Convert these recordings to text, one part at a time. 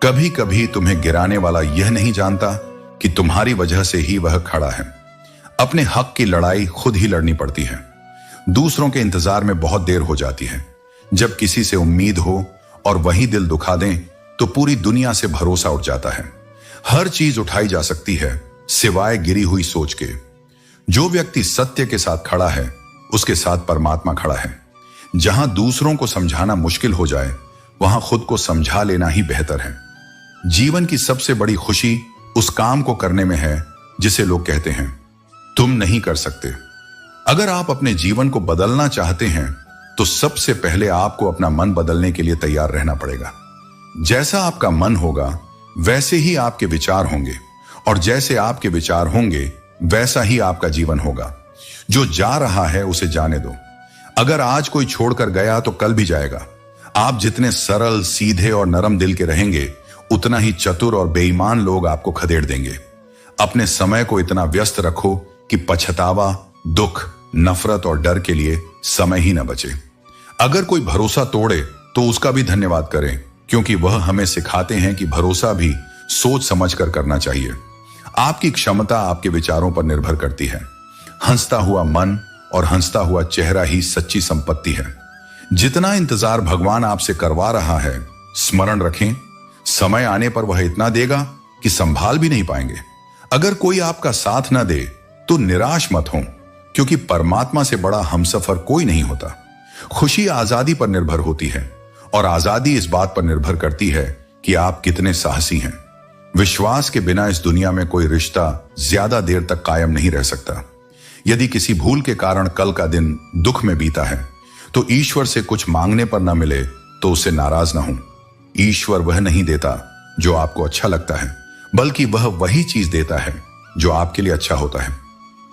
कभी कभी तुम्हें गिराने वाला यह नहीं जानता कि तुम्हारी वजह से ही वह खड़ा है। अपने हक की लड़ाई खुद ही लड़नी पड़ती है। दूसरों के इंतजार में बहुत देर हो जाती है। जब किसी से उम्मीद हो और वही दिल दुखा दें तो पूरी दुनिया से भरोसा उठ जाता है। हर चीज उठाई जा सकती है सिवाय गिरी हुई सोच के। जो व्यक्ति सत्य के साथ खड़ा है उसके साथ परमात्मा खड़ा है। जहां दूसरों को समझाना मुश्किल हो जाए वहां खुद को समझा लेना ही बेहतर है। जीवन की सबसे बड़ी खुशी उस काम को करने में है जिसे लोग कहते हैं तुम नहीं कर सकते। अगर आप अपने जीवन को बदलना चाहते हैं तो सबसे पहले आपको अपना मन बदलने के लिए तैयार रहना पड़ेगा। जैसा आपका मन होगा वैसे ही आपके विचार होंगे और जैसे आपके विचार होंगे वैसा ही आपका जीवन होगा। जो जा रहा है उसे जाने दो। अगर आज कोई छोड़कर गया तो कल भी जाएगा। आप जितने सरल, सीधे और नरम दिल के रहेंगे उतना ही चतुर और बेईमान लोग आपको खदेड़ देंगे। अपने समय को इतना व्यस्त रखो कि पछतावा, दुख, नफरत और डर के लिए समय ही न बचे। अगर कोई भरोसा तोड़े तो उसका भी धन्यवाद करें, क्योंकि वह हमें सिखाते हैं कि भरोसा भी सोच समझकर करना चाहिए। आपकी क्षमता आपके विचारों पर निर्भर करती है। हंसता हुआ मन और हंसता हुआ चेहरा ही सच्ची संपत्ति है। जितना इंतजार भगवान आपसे करवा रहा है, स्मरण रखें, समय आने पर वह इतना देगा कि संभाल भी नहीं पाएंगे। अगर कोई आपका साथ ना दे तो निराश मत हो, क्योंकि परमात्मा से बड़ा हमसफर कोई नहीं होता। खुशी आजादी पर निर्भर होती है और आजादी इस बात पर निर्भर करती है कि आप कितने साहसी हैं। विश्वास के बिना इस दुनिया में कोई रिश्ता ज्यादा देर तक कायम नहीं रह सकता। यदि किसी भूल के कारण कल का दिन दुख में बीता है तो ईश्वर से कुछ मांगने पर न मिले तो उससे नाराज ना हो। ईश्वर वह नहीं देता जो आपको अच्छा लगता है, बल्कि वह वही चीज देता है जो आपके लिए अच्छा होता है।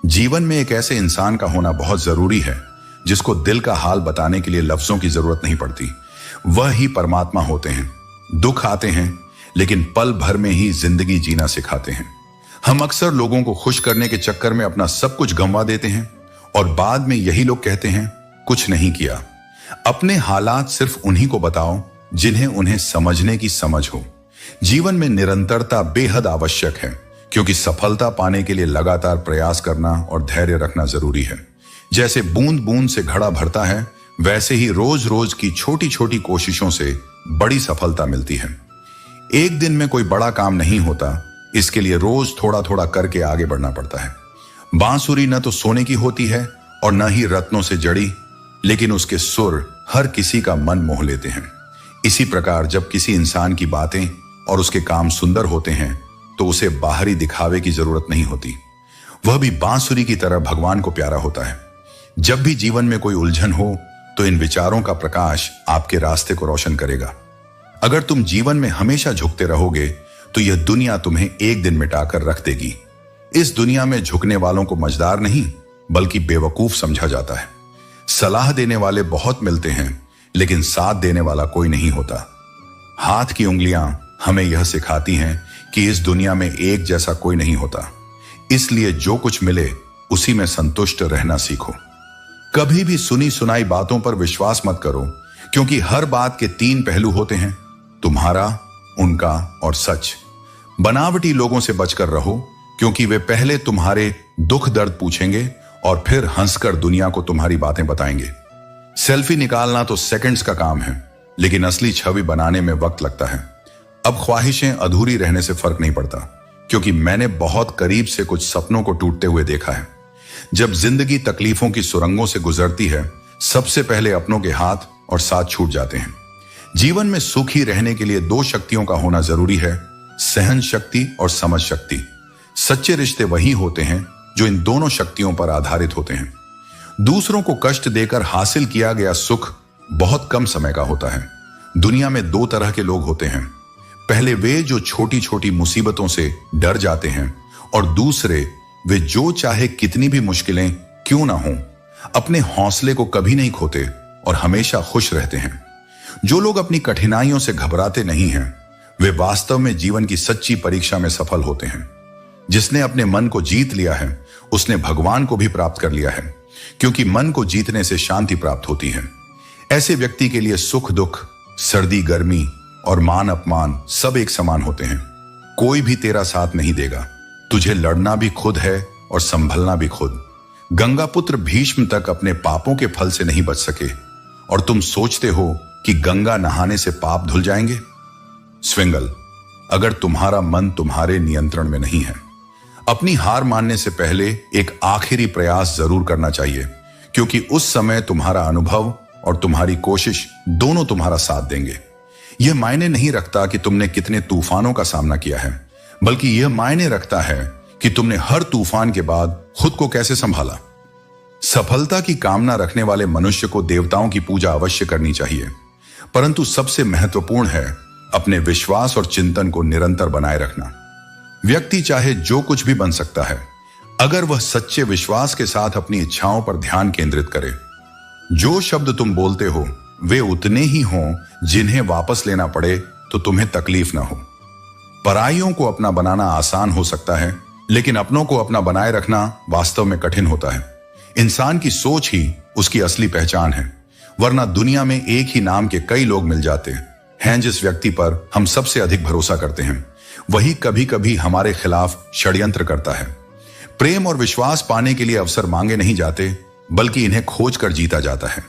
जीवन में एक ऐसे इंसान का होना बहुत जरूरी है जिसको दिल का हाल बताने के लिए लफ्जों की जरूरत नहीं पड़ती। वह ही परमात्मा होते हैं। दुख आते हैं लेकिन पल भर में ही जिंदगी जीना सिखाते हैं। हम अक्सर लोगों को खुश करने के चक्कर में अपना सब कुछ गंवा देते हैं और बाद में यही लोग कहते हैं कुछ नहीं किया। अपने हालात सिर्फ उन्हीं को बताओ जिन्हें उन्हें समझने की समझ हो। जीवन में निरंतरता बेहद आवश्यक है, क्योंकि सफलता पाने के लिए लगातार प्रयास करना और धैर्य रखना जरूरी है। जैसे बूंद बूंद से घड़ा भरता है, वैसे ही रोज रोज की छोटी छोटी कोशिशों से बड़ी सफलता मिलती है। एक दिन में कोई बड़ा काम नहीं होता, इसके लिए रोज थोड़ा थोड़ा करके आगे बढ़ना पड़ता है। बांसुरी न तो सोने की होती है और न ही रत्नों से जड़ी, लेकिन उसके सुर हर किसी का मन मोह लेते हैं। इसी प्रकार जब किसी इंसान की बातें और उसके काम सुंदर होते हैं तो उसे बाहरी दिखावे की जरूरत नहीं होती। वह भी बांसुरी की तरह भगवान को प्यारा होता है। जब भी जीवन में कोई उलझन हो तो इन विचारों का प्रकाश आपके रास्ते को रोशन करेगा। अगर तुम जीवन में हमेशा झुकते रहोगे तो यह दुनिया तुम्हें एक दिन मिटाकर रख देगी। इस दुनिया में झुकने वालों को मझदार नहीं बल्कि बेवकूफ समझा जाता है। सलाह देने वाले बहुत मिलते हैं लेकिन साथ देने वाला कोई नहीं होता। हाथ की उंगलियां हमें यह सिखाती हैं कि इस दुनिया में एक जैसा कोई नहीं होता। इसलिए जो कुछ मिले उसी में संतुष्ट रहना सीखो। कभी भी सुनी सुनाई बातों पर विश्वास मत करो, क्योंकि हर बात के 3 पहलू होते हैं, तुम्हारा, उनका और सच। बनावटी लोगों से बचकर रहो, क्योंकि वे पहले तुम्हारे दुख दर्द पूछेंगे और फिर हंसकर दुनिया को तुम्हारी बातें बताएंगे। सेल्फी निकालना तो सेकंड्स का काम है, लेकिन असली छवि बनाने में वक्त लगता है। अब ख्वाहिशें अधूरी रहने से फर्क नहीं पड़ता, क्योंकि मैंने बहुत करीब से कुछ सपनों को टूटते हुए देखा है। जब जिंदगी तकलीफों की सुरंगों से गुजरती है, सबसे पहले अपनों के हाथ और साथ छूट जाते हैं। जीवन में सुखी रहने के लिए 2 शक्तियों का होना जरूरी है, सहन शक्ति और समझ शक्ति। सच्चे रिश्ते वही होते हैं जो इन दोनों शक्तियों पर आधारित होते हैं। दूसरों को कष्ट देकर हासिल किया गया सुख बहुत कम समय का होता है। दुनिया में 2 तरह के लोग होते हैं। पहले वे जो छोटी छोटी मुसीबतों से डर जाते हैं, और दूसरे वे जो चाहे कितनी भी मुश्किलें क्यों ना हों, अपने हौसले को कभी नहीं खोते और हमेशा खुश रहते हैं। जो लोग अपनी कठिनाइयों से घबराते नहीं हैं, वे वास्तव में जीवन की सच्ची परीक्षा में सफल होते हैं। जिसने अपने मन को जीत लिया है उसने भगवान को भी प्राप्त कर लिया है, क्योंकि मन को जीतने से शांति प्राप्त होती है। ऐसे व्यक्ति के लिए सुख दुख, सर्दी गर्मी और मान अपमान सब एक समान होते हैं। कोई भी तेरा साथ नहीं देगा। तुझे लड़ना भी खुद है और संभलना भी खुद। गंगा पुत्र भीष्म तक अपने पापों के फल से नहीं बच सके और तुम सोचते हो कि गंगा नहाने से पाप धुल जाएंगे। स्विंगल, अगर तुम्हारा मन तुम्हारे नियंत्रण में नहीं है, अपनी हार मानने से पहले एक आखिरी प्रयास जरूर करना चाहिए, क्योंकि उस समय तुम्हारा अनुभव और तुम्हारी कोशिश दोनों तुम्हारा साथ देंगे। यह मायने नहीं रखता कि तुमने कितने तूफानों का सामना किया है, बल्कि यह मायने रखता है कि तुमने हर तूफान के बाद खुद को कैसे संभाला। सफलता की कामना रखने वाले मनुष्य को देवताओं की पूजा अवश्य करनी चाहिए, परंतु सबसे महत्वपूर्ण है अपने विश्वास और चिंतन को निरंतर बनाए रखना। व्यक्ति चाहे जो कुछ भी बन सकता है, अगर वह सच्चे विश्वास के साथ अपनी इच्छाओं पर ध्यान केंद्रित करे। जो शब्द तुम बोलते हो वे उतने ही हों जिन्हें वापस लेना पड़े तो तुम्हें तकलीफ ना हो। पराइयों को अपना बनाना आसान हो सकता है, लेकिन अपनों को अपना बनाए रखना वास्तव में कठिन होता है। इंसान की सोच ही उसकी असली पहचान है, वरना दुनिया में एक ही नाम के कई लोग मिल जाते हैं। जिस व्यक्ति पर हम सबसे अधिक भरोसा करते हैं, वही कभी कभी हमारे खिलाफ षड्यंत्र करता है। प्रेम और विश्वास पाने के लिए अवसर मांगे नहीं जाते, बल्कि इन्हें खोज कर जीता जाता है।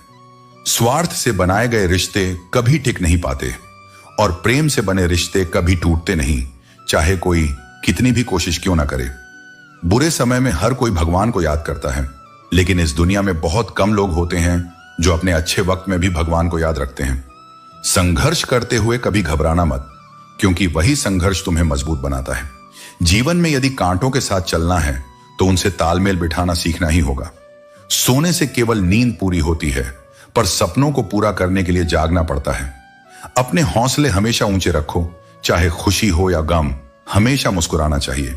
स्वार्थ से बनाए गए रिश्ते कभी टिक नहीं पाते और प्रेम से बने रिश्ते कभी टूटते नहीं, चाहे कोई कितनी भी कोशिश क्यों ना करे। बुरे समय में हर कोई भगवान को याद करता है, लेकिन इस दुनिया में बहुत कम लोग होते हैं जो अपने अच्छे वक्त में भी भगवान को याद रखते हैं। संघर्ष करते हुए कभी घबराना मत, क्योंकि वही संघर्ष तुम्हें मजबूत बनाता है। जीवन में यदि कांटों के साथ चलना है तो उनसे तालमेल बिठाना सीखना ही होगा। सोने से केवल नींद पूरी होती है, पर सपनों को पूरा करने के लिए जागना पड़ता है। अपने हौसले हमेशा ऊंचे रखो, चाहे खुशी हो या गम, हमेशा मुस्कुराना चाहिए।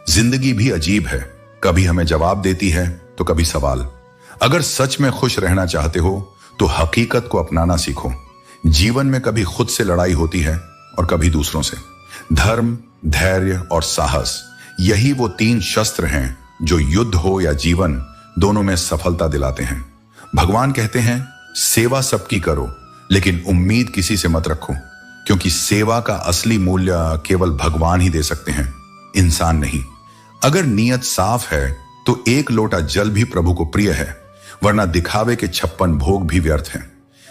जिंदगी भी अजीब है, कभी हमें जवाब देती है तो कभी सवाल। अगर सच में खुश रहना चाहते हो तो हकीकत को अपनाना सीखो। जीवन में कभी खुद से लड़ाई होती है और कभी दूसरों से। धर्म, धैर्य और साहस, यही वो 3 शस्त्र हैं जो युद्ध हो या जीवन दोनों में सफलता दिलाते हैं। भगवान कहते हैं, सेवा सबकी करो, लेकिन उम्मीद किसी से मत रखो, क्योंकि सेवा का असली मूल्य केवल भगवान ही दे सकते हैं, इंसान नहीं। अगर नीयत साफ है तो एक लोटा जल भी प्रभु को प्रिय है, वरना दिखावे के 56 भोग भी व्यर्थ हैं।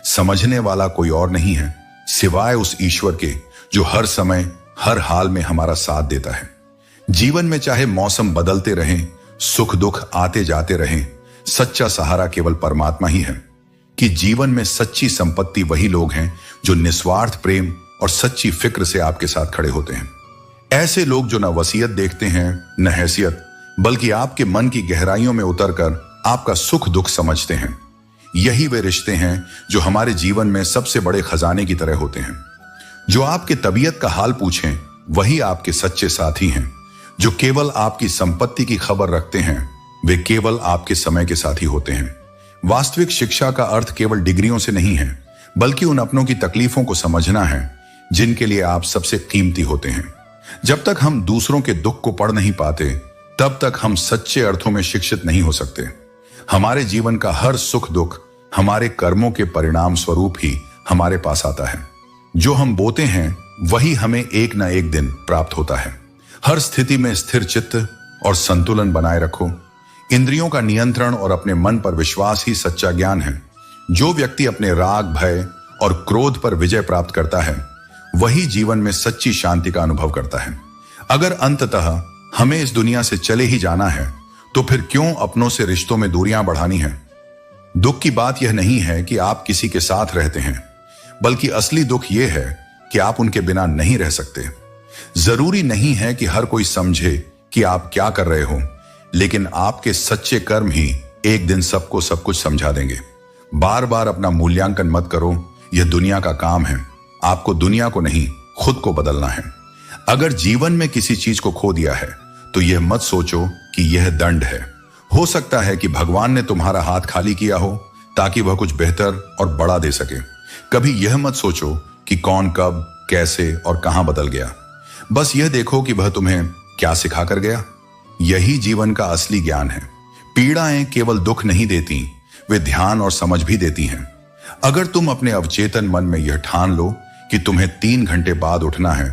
समझने वाला कोई और नहीं है सिवाय उस ईश्वर के जो हर समय हर हाल में हमारा साथ देता है। जीवन में चाहे मौसम बदलते रहें, सुख दुख आते जाते रहें, सच्चा सहारा केवल परमात्मा ही है। कि जीवन में सच्ची संपत्ति वही लोग हैं जो निस्वार्थ प्रेम और सच्ची फिक्र से आपके साथ खड़े होते हैं। ऐसे लोग जो न वसीयत देखते हैं न हैसियत, बल्कि आपके मन की गहराइयों में उतरकर आपका सुख दुख समझते हैं। यही वे रिश्ते हैं जो हमारे जीवन में सबसे बड़े खजाने की तरह होते हैं। जो आपके तबीयत का हाल पूछें, वही आपके सच्चे साथी हैं। जो केवल आपकी संपत्ति की खबर रखते हैं, वे केवल आपके समय के साथी होते हैं। वास्तविक शिक्षा का अर्थ केवल डिग्रियों से नहीं है, बल्कि उन अपनों की तकलीफों को समझना है जिनके लिए आप सबसे कीमती होते हैं। जब तक हम दूसरों के दुख को पढ़ नहीं पाते, तब तक हम सच्चे अर्थों में शिक्षित नहीं हो सकते। हमारे जीवन का हर सुख दुख हमारे कर्मों के परिणाम स्वरूप ही हमारे पास आता है। जो हम बोते हैं वही हमें एक न एक दिन प्राप्त होता है। हर स्थिति में स्थिर चित्त और संतुलन बनाए रखो। इंद्रियों का नियंत्रण और अपने मन पर विश्वास ही सच्चा ज्ञान है। जो व्यक्ति अपने राग, भय और क्रोध पर विजय प्राप्त करता है, वही जीवन में सच्ची शांति का अनुभव करता है। अगर अंततः हमें इस दुनिया से चले ही जाना है, तो फिर क्यों अपनों से रिश्तों में दूरियां बढ़ानी है। दुख की बात यह नहीं है कि आप किसी के साथ रहते हैं, बल्कि असली दुख यह है कि आप उनके बिना नहीं रह सकते। जरूरी नहीं है कि हर कोई समझे कि आप क्या कर रहे हो, लेकिन आपके सच्चे कर्म ही एक दिन सबको सब कुछ समझा देंगे। बार बार अपना मूल्यांकन मत करो, यह दुनिया का काम है। आपको दुनिया को नहीं, खुद को बदलना है। अगर जीवन में किसी चीज को खो दिया है, तो यह मत सोचो कि यह दंड है। हो सकता है कि भगवान ने तुम्हारा हाथ खाली किया हो ताकि वह कुछ बेहतर और बड़ा दे सके। कभी यह मत सोचो कि कौन कब, कैसे और कहां बदल गया। बस यह देखो कि वह तुम्हें क्या सिखा कर गया। यही जीवन का असली ज्ञान है। पीड़ाएं केवल दुख नहीं देती, वे ध्यान और समझ भी देती हैं। अगर तुम अपने अवचेतन मन में यह ठान लो कि तुम्हें 3 घंटे बाद उठना है,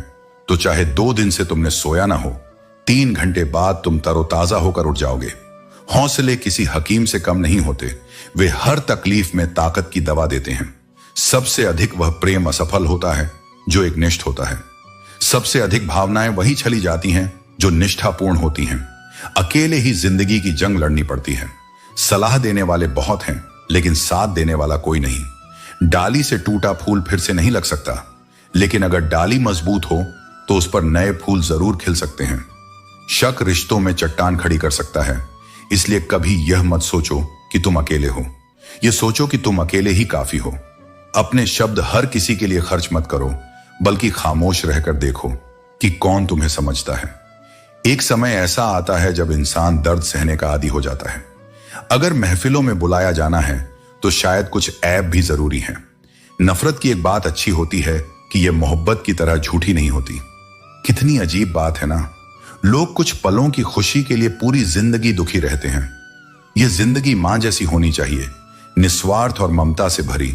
तो चाहे 2 दिन से तुमने सोया ना हो, 3 घंटे बाद तुम तरोताजा होकर उठ जाओगे। हौसले किसी हकीम से कम नहीं होते, वे हर तकलीफ में ताकत की दवा देते हैं। सबसे अधिक वह प्रेम असफल होता है जो एकनिष्ठ होता है। सबसे अधिक भावनाएं वही चली जाती हैं जो निष्ठापूर्ण होती हैं। अकेले ही जिंदगी की जंग लड़नी पड़ती है। सलाह देने वाले बहुत हैं, लेकिन साथ देने वाला कोई नहीं। डाली से टूटा फूल फिर से नहीं लग सकता, लेकिन अगर डाली मजबूत हो तो उस पर नए फूल जरूर खिल सकते हैं। शक रिश्तों में चट्टान खड़ी कर सकता है, इसलिए कभी यह मत सोचो कि तुम अकेले हो। यह सोचो कि तुम अकेले ही काफी हो। अपने शब्द हर किसी के लिए खर्च मत करो, बल्कि खामोश रहकर देखो कि कौन तुम्हें समझता है। एक समय ऐसा आता है जब इंसान दर्द सहने का आदी हो जाता है। अगर महफिलों में बुलाया जाना है तो शायद कुछ ऐब भी जरूरी है। नफरत की एक बात अच्छी होती है कि यह मोहब्बत की तरह झूठी नहीं होती। कितनी अजीब बात है ना। लोग कुछ पलों की खुशी के लिए पूरी जिंदगी दुखी रहते हैं। यह जिंदगी मां जैसी होनी चाहिए, निस्वार्थ और ममता से भरी।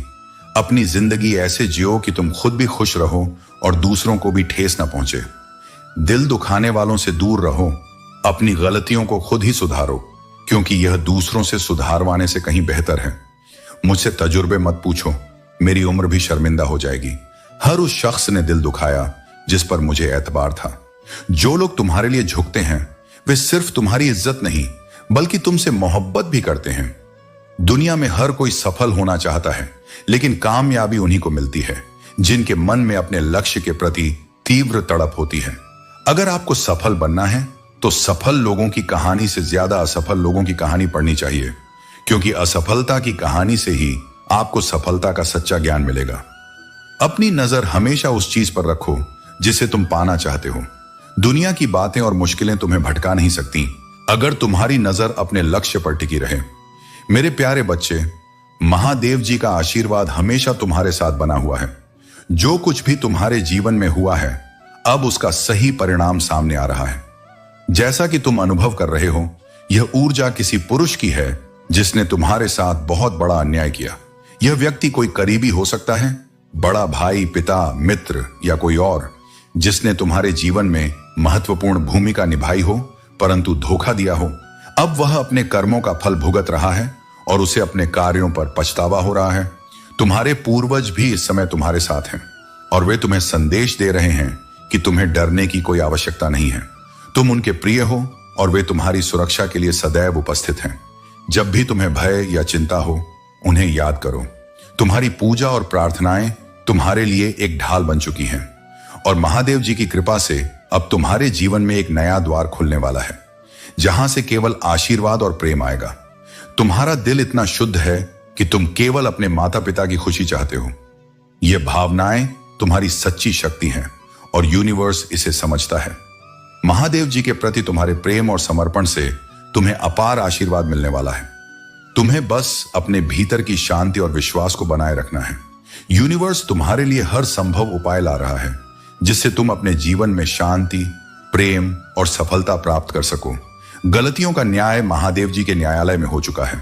अपनी जिंदगी ऐसे जियो कि तुम खुद भी खुश रहो और दूसरों को भी ठेस ना पहुंचे। दिल दुखाने वालों से दूर रहो। अपनी गलतियों को खुद ही सुधारो, क्योंकि यह दूसरों से सुधारवाने से कहीं बेहतर है। मुझसे तजुर्बे मत पूछो, मेरी उम्र भी शर्मिंदा हो जाएगी। हर उस शख्स ने दिल दुखाया जिस पर मुझे एतबार था। जो लोग तुम्हारे लिए झुकते हैं वे सिर्फ तुम्हारी इज्जत नहीं बल्कि तुमसे मोहब्बत भी करते हैं। दुनिया में हर कोई सफल होना चाहता है, लेकिन कामयाबी उन्हीं को मिलती है जिनके मन में अपने लक्ष्य के प्रति तीव्र तड़प होती है। अगर आपको सफल बनना है तो सफल लोगों की कहानी से ज्यादा असफल लोगों की कहानी पढ़नी चाहिए, क्योंकि असफलता की कहानी से ही आपको सफलता का सच्चा ज्ञान मिलेगा। अपनी नजर हमेशा उस चीज पर रखो जिसे तुम पाना चाहते हो। दुनिया की बातें और मुश्किलें तुम्हें भटका नहीं सकती अगर तुम्हारी नजर अपने लक्ष्य पर टिकी रहे। मेरे प्यारे बच्चे, महादेव जी का आशीर्वाद हमेशा तुम्हारे साथ बना हुआ है। जो कुछ भी तुम्हारे जीवन में हुआ है, अब उसका सही परिणाम सामने आ रहा है। जैसा कि तुम अनुभव कर रहे हो, यह ऊर्जा किसी पुरुष की है जिसने तुम्हारे साथ बहुत बड़ा अन्याय किया। यह व्यक्ति कोई करीबी हो सकता है, बड़ा भाई, पिता, मित्र या कोई और, जिसने तुम्हारे जीवन में महत्वपूर्ण भूमिका निभाई हो परंतु धोखा दिया हो। अब वह अपने कर्मों का फल भुगत रहा है और उसे अपने कार्यों पर पछतावा हो रहा है। तुम्हारे पूर्वज भी इस समय तुम्हारे साथ हैं और वे तुम्हें संदेश दे रहे हैं कि तुम्हें डरने की कोई आवश्यकता नहीं है। तुम उनके प्रिय हो और वे तुम्हारी सुरक्षा के लिए सदैव उपस्थित हैं। जब भी तुम्हें भय या चिंता हो, उन्हें याद करो। तुम्हारी पूजा और प्रार्थनाएं तुम्हारे लिए एक ढाल बन चुकी हैं और महादेव जी की कृपा से अब तुम्हारे जीवन में एक नया द्वार खुलने वाला है, जहां से केवल आशीर्वाद और प्रेम आएगा। तुम्हारा दिल इतना शुद्ध है कि तुम केवल अपने माता पिता की खुशी चाहते हो। ये भावनाएं तुम्हारी सच्ची शक्ति हैं और यूनिवर्स इसे समझता है। महादेव जी के प्रति तुम्हारे प्रेम और समर्पण से तुम्हें अपार आशीर्वाद मिलने वाला है। तुम्हें बस अपने भीतर की शांति और विश्वास को बनाए रखना है। यूनिवर्स तुम्हारे लिए हर संभव उपाय ला रहा है जिससे तुम अपने जीवन में शांति, प्रेम और सफलता प्राप्त कर सको। गलतियों का न्याय महादेव जी के न्यायालय में हो चुका है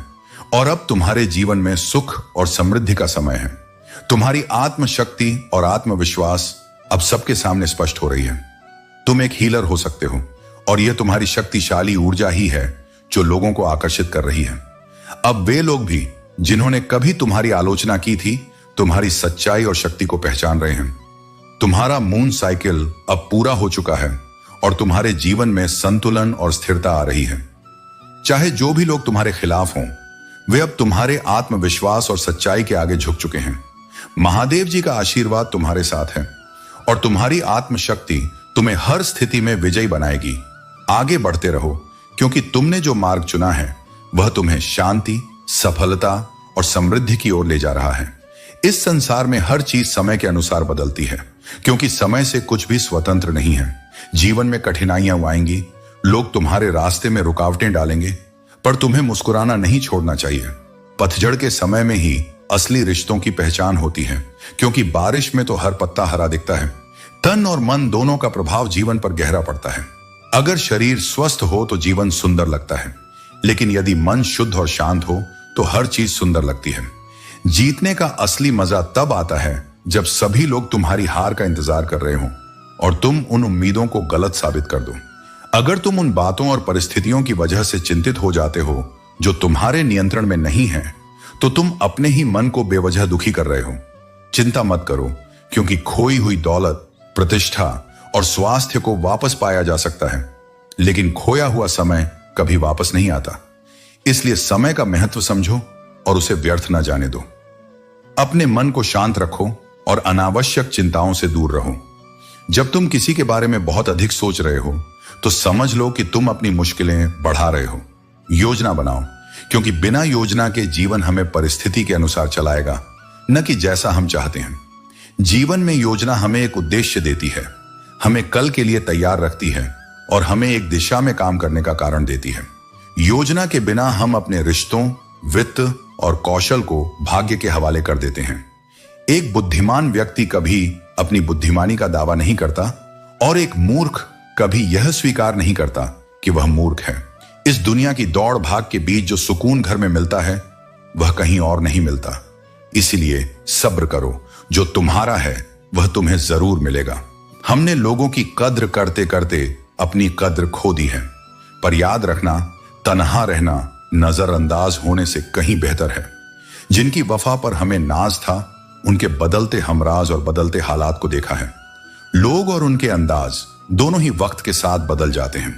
और अब तुम्हारे जीवन में सुख और समृद्धि का समय है। तुम्हारी आत्मशक्ति और आत्मविश्वास अब सबके सामने स्पष्ट हो रही है। तुम एक हीलर हो सकते हो और यह तुम्हारी शक्तिशाली ऊर्जा ही है जो लोगों को आकर्षित कर रही है। अब वे लोग भी जिन्होंने कभी तुम्हारी आलोचना की थी, तुम्हारी सच्चाई और शक्ति को पहचान रहे हैं। तुम्हारा मून साइकिल अब पूरा हो चुका है और तुम्हारे जीवन में संतुलन और स्थिरता आ रही है। चाहे जो भी लोग तुम्हारे खिलाफ हों, वे अब तुम्हारे आत्मविश्वास और सच्चाई के आगे झुक चुके हैं। महादेव जी का आशीर्वाद तुम्हारे साथ है और तुम्हारी आत्मशक्ति तुम्हें हर स्थिति में विजयी बनाएगी। आगे बढ़ते रहो, क्योंकि तुमने जो मार्ग चुना है वह तुम्हें शांति, सफलता और समृद्धि की ओर ले जा रहा है। इस संसार में हर चीज समय के अनुसार बदलती है, क्योंकि समय से कुछ भी स्वतंत्र नहीं है। जीवन में कठिनाइयां आएंगी, लोग तुम्हारे रास्ते में रुकावटें डालेंगे, पर तुम्हें मुस्कुराना नहीं छोड़ना चाहिए। पतझड़ के समय में ही असली रिश्तों की पहचान होती है, क्योंकि बारिश में तो हर पत्ता हरा दिखता है। तन और मन दोनों का प्रभाव जीवन पर गहरा पड़ता है। अगर शरीर स्वस्थ हो तो जीवन सुंदर लगता है, लेकिन यदि मन शुद्ध और शांत हो तो हर चीज सुंदर लगती है। जीतने का असली मजा तब आता है जब सभी लोग तुम्हारी हार का इंतजार कर रहे हो और तुम उन उम्मीदों को गलत साबित कर दो। अगर तुम उन बातों और परिस्थितियों की वजह से चिंतित हो जाते हो जो तुम्हारे नियंत्रण में नहीं है, तो तुम अपने ही मन को बेवजह दुखी कर रहे हो। चिंता मत करो, क्योंकि खोई हुई दौलत, प्रतिष्ठा और स्वास्थ्य को वापस पाया जा सकता है, लेकिन खोया हुआ समय कभी वापस नहीं आता। इसलिए समय का महत्व समझो और उसे व्यर्थ न जाने दो। अपने मन को शांत रखो और अनावश्यक चिंताओं से दूर रहो। जब तुम किसी के बारे में बहुत अधिक सोच रहे हो, तो समझ लो कि तुम अपनी मुश्किलें बढ़ा रहे हो। योजना बनाओ, क्योंकि बिना योजना के जीवन हमें परिस्थिति के अनुसार चलाएगा, न कि जैसा हम चाहते हैं। जीवन में योजना हमें एक उद्देश्य देती है, हमें कल के लिए तैयार रखती है और हमें एक दिशा में काम करने का कारण देती है। योजना के बिना हम अपने रिश्तों, वित्त और कौशल को भाग्य के हवाले कर देते हैं। एक बुद्धिमान व्यक्ति कभी अपनी बुद्धिमानी का दावा नहीं करता और एक मूर्ख कभी यह स्वीकार नहीं करता कि वह मूर्ख है। इस दुनिया की दौड़ भाग के बीच जो सुकून घर में मिलता है, वह कहीं और नहीं मिलता। इसलिए सब्र करो, जो तुम्हारा है वह तुम्हें जरूर मिलेगा। हमने लोगों की कद्र करते करते अपनी कद्र खो दी है, पर याद रखना, तन्हा रहना नजरअंदाज होने से कहीं बेहतर है। जिनकी वफा पर हमें नाज था, उनके बदलते हमराज और बदलते हालात को देखा है। लोग और उनके अंदाज दोनों ही वक्त के साथ बदल जाते हैं।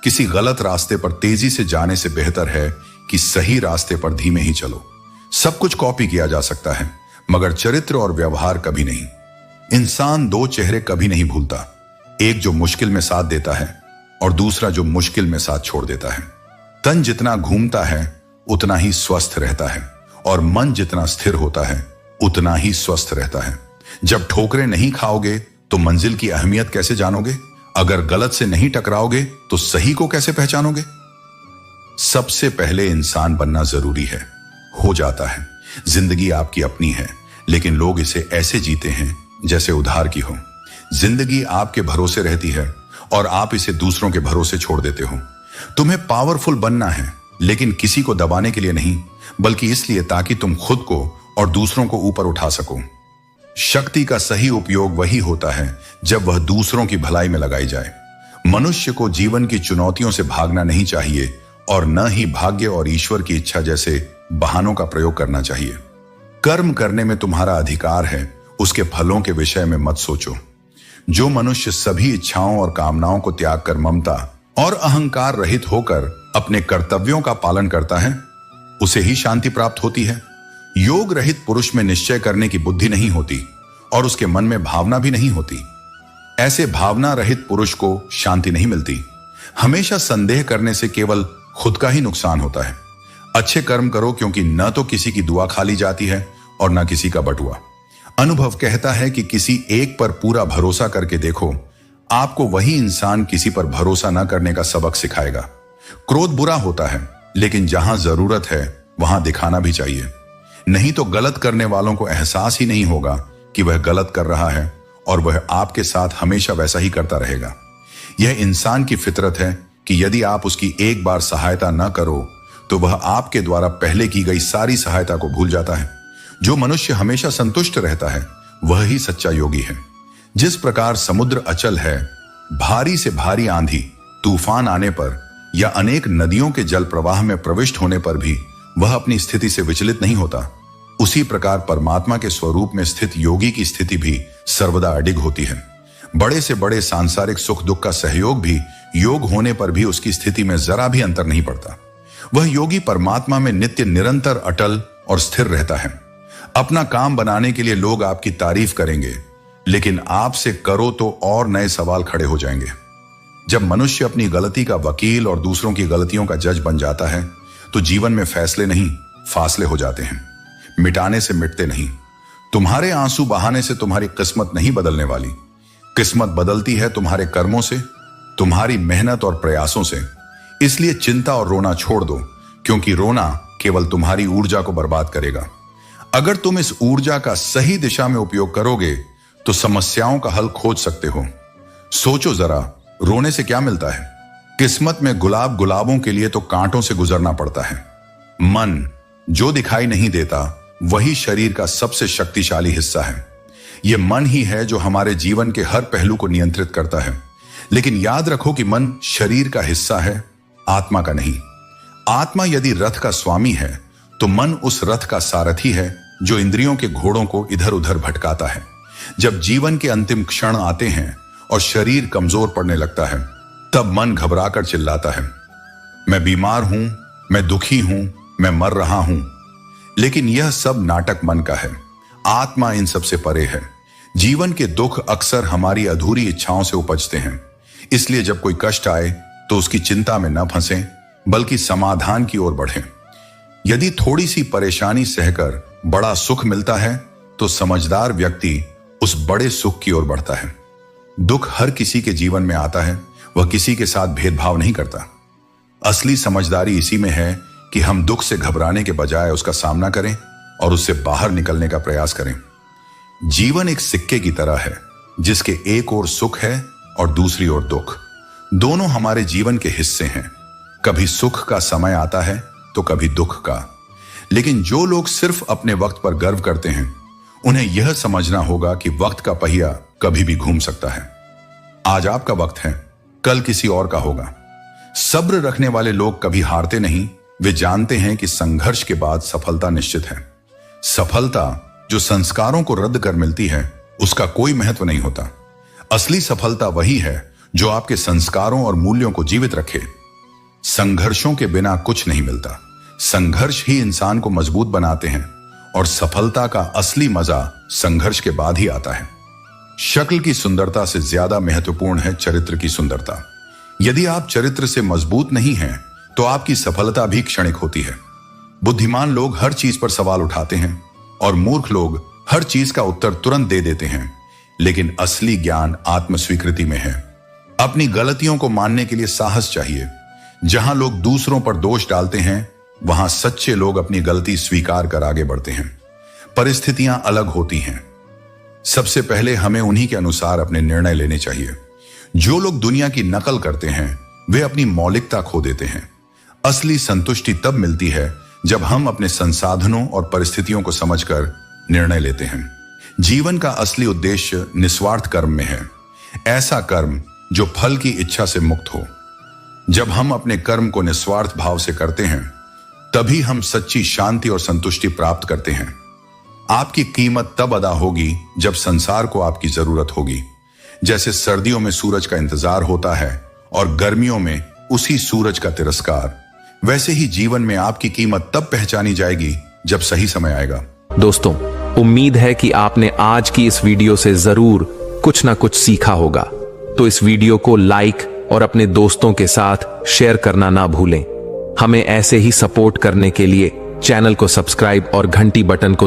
किसी गलत रास्ते पर तेजी से जाने से बेहतर है कि सही रास्ते पर धीमे ही चलो। सब कुछ कॉपी किया जा सकता है, मगर चरित्र और व्यवहार कभी नहीं। इंसान दो चेहरे कभी नहीं भूलता, एक जो मुश्किल में साथ देता है और दूसरा जो मुश्किल में साथ छोड़ देता है। तन जितना घूमता है उतना ही स्वस्थ रहता है और मन जितना स्थिर होता है उतना ही स्वस्थ रहता है। जब ठोकरें नहीं खाओगे तो मंजिल की अहमियत कैसे जानोगे? अगर गलत से नहीं टकराओगे तो सही को कैसे पहचानोगे? सबसे पहले इंसान बनना जरूरी है। हो जाता है, जिंदगी आपकी अपनी है, लेकिन लोग इसे ऐसे जीते हैं जैसे उधार की हो। जिंदगी आपके भरोसे रहती है और आप इसे दूसरों के भरोसे छोड़ देते हो। तुम्हें पावरफुल बनना है, लेकिन किसी को दबाने के लिए नहीं, बल्कि इसलिए ताकि तुम खुद को और दूसरों को ऊपर उठा सको। शक्ति का सही उपयोग वही होता है जब वह दूसरों की भलाई में लगाई जाए। मनुष्य को जीवन की चुनौतियों से भागना नहीं चाहिए और न ही भाग्य और ईश्वर की इच्छा जैसे बहानों का प्रयोग करना चाहिए। कर्म करने में तुम्हारा अधिकार है, उसके फलों के विषय में मत सोचो। जो मनुष्य सभी इच्छाओं और कामनाओं को त्याग कर ममता और अहंकार रहित होकर अपने कर्तव्यों का पालन करता है, उसे ही शांति प्राप्त होती है। योग रहित पुरुष में निश्चय करने की बुद्धि नहीं होती और उसके मन में भावना भी नहीं होती। ऐसे भावना रहित पुरुष को शांति नहीं मिलती। हमेशा संदेह करने से केवल खुद का ही नुकसान होता है। अच्छे कर्म करो, क्योंकि न तो किसी की दुआ खाली जाती है और न किसी का बटुआ। अनुभव कहता है कि किसी एक पर पूरा भरोसा करके देखो, आपको वही इंसान किसी पर भरोसा न करने का सबक सिखाएगा। क्रोध बुरा होता है, लेकिन जहां जरूरत है वहां दिखाना भी चाहिए। नहीं तो गलत करने वालों को एहसास ही नहीं होगा कि वह गलत कर रहा है और वह आपके साथ हमेशा वैसा ही करता रहेगा। यह इंसान की फितरत है कि यदि आप उसकी एक बार सहायता न करो तो वह आपके द्वारा पहले की गई सारी सहायता को भूल जाता है। जो मनुष्य हमेशा संतुष्ट रहता है वह ही सच्चा योगी है। जिस प्रकार समुद्र अचल है, भारी से भारी आंधी, तूफान आने पर या अनेक नदियों के जल प्रवाह में प्रविष्ट होने पर भी वह अपनी स्थिति से विचलित नहीं होता, उसी प्रकार परमात्मा के स्वरूप में स्थित योगी की स्थिति भी सर्वदा अडिग होती है। बड़े से बड़े सांसारिक सुख दुख का सहयोग भी योग होने पर भी उसकी स्थिति में जरा भी अंतर नहीं पड़ता। वह योगी परमात्मा में नित्य निरंतर अटल और स्थिर रहता है। अपना काम बनाने के लिए लोग आपकी तारीफ करेंगे, लेकिन आपसे करो तो और नए सवाल खड़े हो जाएंगे। जब मनुष्य अपनी गलती का वकील और दूसरों की गलतियों का जज बन जाता है, तो जीवन में फैसले नहीं, फासले हो जाते हैं। मिटाने से मिटते नहीं। तुम्हारे आंसू बहाने से तुम्हारी किस्मत नहीं बदलने वाली। किस्मत बदलती है तुम्हारे कर्मों से, तुम्हारी मेहनत और प्रयासों से। इसलिए चिंता और रोना छोड़ दो, क्योंकि रोना केवल तुम्हारी ऊर्जा को बर्बाद करेगा। अगर तुम इस ऊर्जा का सही दिशा में उपयोग करोगे तो समस्याओं का हल खोज सकते हो। सोचो जरा, रोने से क्या मिलता है? किस्मत में गुलाब गुलाबों के लिए तो कांटों से गुजरना पड़ता है। मन जो दिखाई नहीं देता वही शरीर का सबसे शक्तिशाली हिस्सा है। यह मन ही है जो हमारे जीवन के हर पहलू को नियंत्रित करता है। लेकिन याद रखो कि मन शरीर का हिस्सा है, आत्मा का नहीं। आत्मा यदि रथ का स्वामी है तो मन उस रथ का सारथी है जो इंद्रियों के घोड़ों को इधर उधर भटकाता है। जब जीवन के अंतिम क्षण आते हैं और शरीर कमजोर पड़ने लगता है, तब मन घबराकर चिल्लाता है, मैं बीमार हूं, मैं दुखी हूं, मैं मर रहा हूं। लेकिन यह सब नाटक मन का है। आत्मा इन सब से परे है। जीवन के दुख अक्सर हमारी अधूरी इच्छाओं से उपजते हैं। इसलिए जब कोई कष्ट आए तो उसकी चिंता में न फंसें, बल्कि समाधान की ओर बढ़ें। यदि थोड़ी सी परेशानी सहकर बड़ा सुख मिलता है तो समझदार व्यक्ति उस बड़े सुख की ओर बढ़ता है। दुख हर किसी के जीवन में आता है, वह किसी के साथ भेदभाव नहीं करता। असली समझदारी इसी में है कि हम दुख से घबराने के बजाय उसका सामना करें और उससे बाहर निकलने का प्रयास करें। जीवन एक सिक्के की तरह है, जिसके एक ओर सुख है और दूसरी ओर दुख। दोनों हमारे जीवन के हिस्से हैं। कभी सुख का समय आता है तो कभी दुख का। लेकिन जो लोग सिर्फ अपने वक्त पर गर्व करते हैं, उन्हें यह समझना होगा कि वक्त का पहिया कभी भी घूम सकता है। आज आपका वक्त है, कल किसी और का होगा। सब्र रखने वाले लोग कभी हारते नहीं। वे जानते हैं कि संघर्ष के बाद सफलता निश्चित है। सफलता जो संस्कारों को रद्द कर मिलती है, उसका कोई महत्व नहीं होता। असली सफलता वही है जो आपके संस्कारों और मूल्यों को जीवित रखे। संघर्षों के बिना कुछ नहीं मिलता। संघर्ष ही इंसान को मजबूत बनाते हैं और सफलता का असली मजा संघर्ष के बाद ही आता है। शक्ल की सुंदरता से ज्यादा महत्वपूर्ण है चरित्र की सुंदरता। यदि आप चरित्र से मजबूत नहीं हैं, तो आपकी सफलता भी क्षणिक होती है। बुद्धिमान लोग हर चीज पर सवाल उठाते हैं और मूर्ख लोग हर चीज का उत्तर तुरंत दे देते हैं। लेकिन असली ज्ञान आत्मस्वीकृति में है। अपनी गलतियों को मानने के लिए साहस चाहिए। जहां लोग दूसरों पर दोष डालते हैं, वहां सच्चे लोग अपनी गलती स्वीकार कर आगे बढ़ते हैं। परिस्थितियां अलग होती हैं। सबसे पहले हमें उन्हीं के अनुसार अपने निर्णय लेने चाहिए। जो लोग दुनिया की नकल करते हैं, वे अपनी मौलिकता खो देते हैं। असली संतुष्टि तब मिलती है जब हम अपने संसाधनों और परिस्थितियों को समझकर निर्णय लेते हैं। जीवन का असली उद्देश्य निस्वार्थ कर्म में है। ऐसा कर्म जो फल की इच्छा से मुक्त हो। जब हम अपने कर्म को निस्वार्थ भाव से करते हैं, तभी हम सच्ची शांति और संतुष्टि प्राप्त करते हैं। आपकी कीमत तब अदा होगी जब संसार को आपकी जरूरत होगी। जैसे सर्दियों में सूरज का इंतजार होता है और गर्मियों में उसी सूरज का तिरस्कार, वैसे ही जीवन में आपकी कीमत तब पहचानी जाएगी जब सही समय आएगा। दोस्तों, उम्मीद है कि आपने आज की इस वीडियो से जरूर कुछ ना कुछ सीखा होगा। तो इस वीडियो को लाइक और अपने दोस्तों के साथ शेयर करना ना भूलें। हमें ऐसे ही सपोर्ट करने के लिए चैनल को सब्सक्राइब और घंटी बटन को